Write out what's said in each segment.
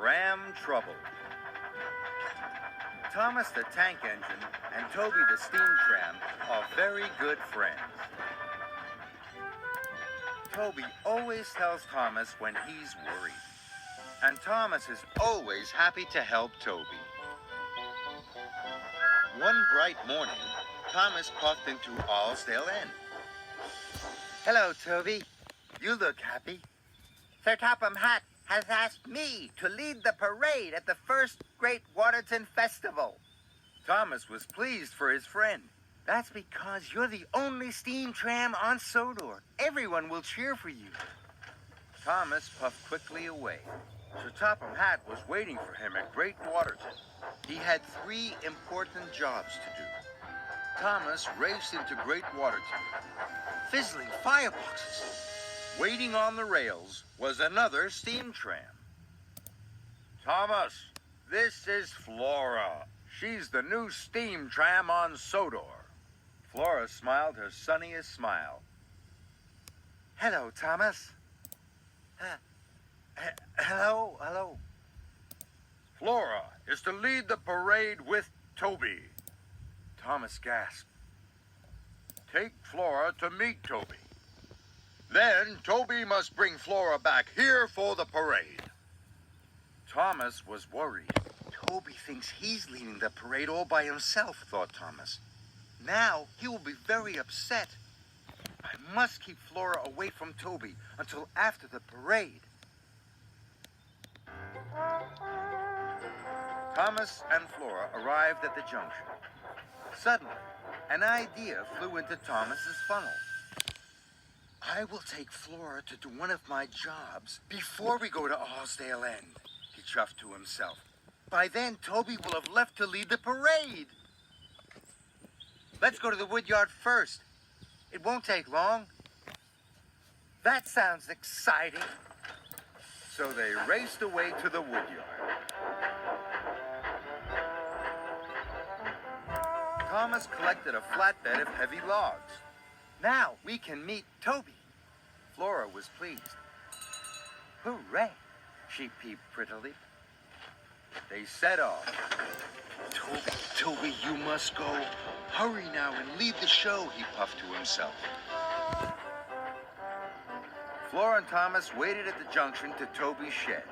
Tram Trouble. Thomas the tank engine and Toby the steam tram are very good friends. Toby always tells Thomas when he's worried, and Thomas is always happy to help Toby. One bright morning, Thomas puffed into Allsdale End. Hello, Toby. You look happy. Sir Topham Hatt has asked me to lead the parade at the first Great Waterton Festival. Thomas was pleased for his friend. That's because you're the only steam tram on Sodor. Everyone will cheer for you. Thomas puffed quickly away. Sir Topham Hatt was waiting for him at Great Waterton. He had 3 important jobs to do. Thomas raced into Great Waterton. Fizzling fireboxes. Waiting on the rails was another steam tram. Thomas, this is Flora. She's the new steam tram on Sodor. Flora smiled her sunniest smile. Hello, Thomas. Hello. Flora is to lead the parade with Toby. Thomas gasped. Take Flora to meet Toby. Then Toby must bring Flora back here for the parade. Thomas was worried. Toby thinks he's leading the parade all by himself, thought Thomas. Now he will be very upset. I must keep Flora away from Toby until after the parade. Thomas and Flora arrived at the junction. Suddenly, an idea flew into Thomas's funnel. I will take Flora to do one of my jobs before we go to Allsdale End, he chuffed to himself. By then, Toby will have left to lead the parade. Let's go to the woodyard first. It won't take long. That sounds exciting. So they raced away to the woodyard. Thomas collected a flatbed of heavy logs. Now we can meet Toby. Flora was pleased. Hooray, she peeped prettily. They set off. Toby, you must go. Hurry now and lead the show, he puffed to himself. Flora and Thomas waited at the junction to Toby's shed.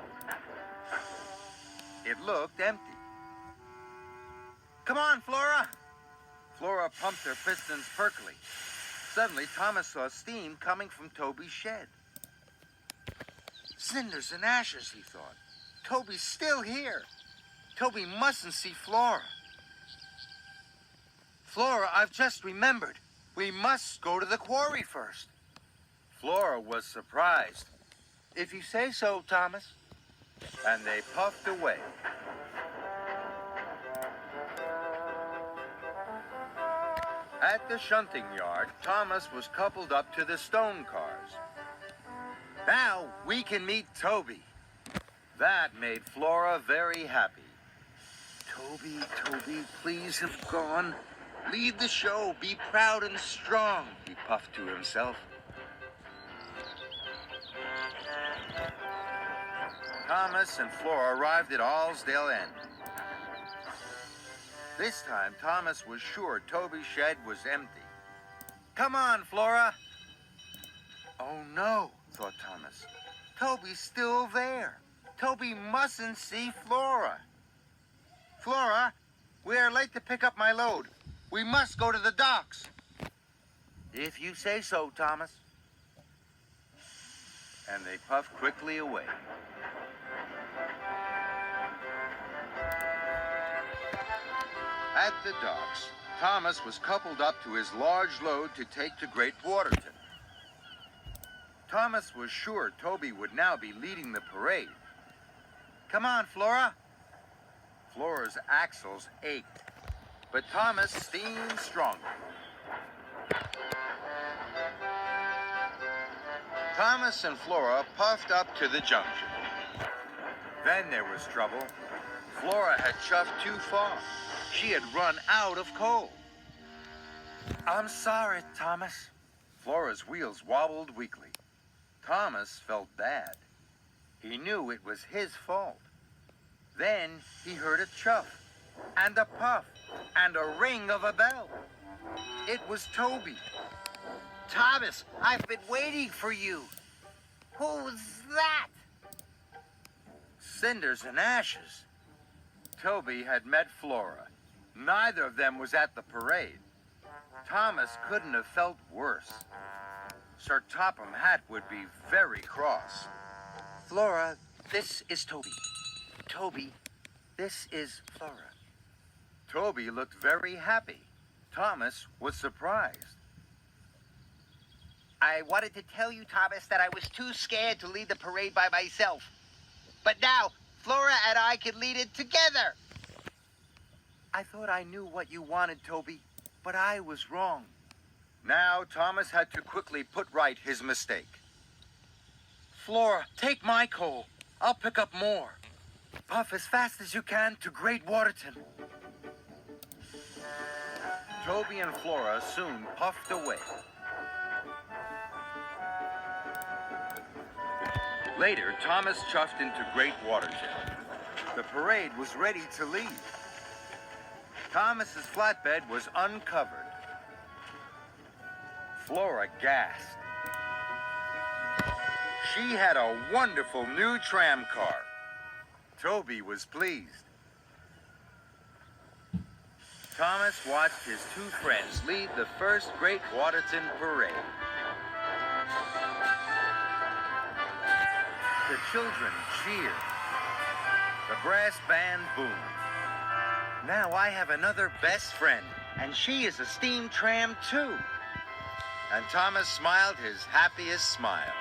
It looked empty. Come on, Flora! Flora pumped her pistons perkily. Suddenly, Thomas saw steam coming from Toby's shed. Cinders and ashes, he thought. Toby's still here. Toby mustn't see Flora. Flora, I've just remembered. We must go to the quarry first. Flora was surprised. If you say so, Thomas. And they puffed away. At the shunting yard, Thomas was coupled up to the stone cars. Now we can meet Toby. That made Flora very happy. Toby, please have gone. Lead the show, be proud and strong, he puffed to himself. Thomas and Flora arrived at Allsdale End. This time, Thomas was sure Toby's shed was empty. Come on, Flora! Oh no, thought Thomas. Toby's still there. Toby mustn't see Flora. Flora, we are late to pick up my load. We must go to the docks. If you say so, Thomas. And they puffed quickly away. At the docks, Thomas was coupled up to his large load to take to Great Waterton. Thomas was sure Toby would now be leading the parade. Come on, Flora. Flora's axles ached, but Thomas steamed stronger. Thomas and Flora puffed up to the junction. Then there was trouble. Flora had chuffed too far. She had run out of coal. I'm sorry, Thomas. Flora's wheels wobbled weakly. Thomas felt bad. He knew it was his fault. Then he heard a chuff, and a puff, and a ring of a bell. It was Toby. Thomas, I've been waiting for you. Who's that? Cinders and ashes. Toby had met Flora. Neither of them was at the parade. Thomas couldn't have felt worse. Sir Topham Hatt would be very cross. Flora, this is Toby. Toby, this is Flora. Toby looked very happy. Thomas was surprised. I wanted to tell you, Thomas, that I was too scared to lead the parade by myself. But now, Flora and I can lead it together. I thought I knew what you wanted, Toby, but I was wrong. Now, Thomas had to quickly put right his mistake. Flora, take my coal. I'll pick up more. Puff as fast as you can to Great Waterton. Toby and Flora soon puffed away. Later, Thomas chuffed into Great Waterton. The parade was ready to leave. Thomas's flatbed was uncovered. Flora gasped. She had a wonderful new tram car. Toby was pleased. Thomas watched his two friends lead the first Great Waterton parade. The children cheered. The brass band boomed. Now I have another best friend, and she is a steam tram too. And Thomas smiled his happiest smile.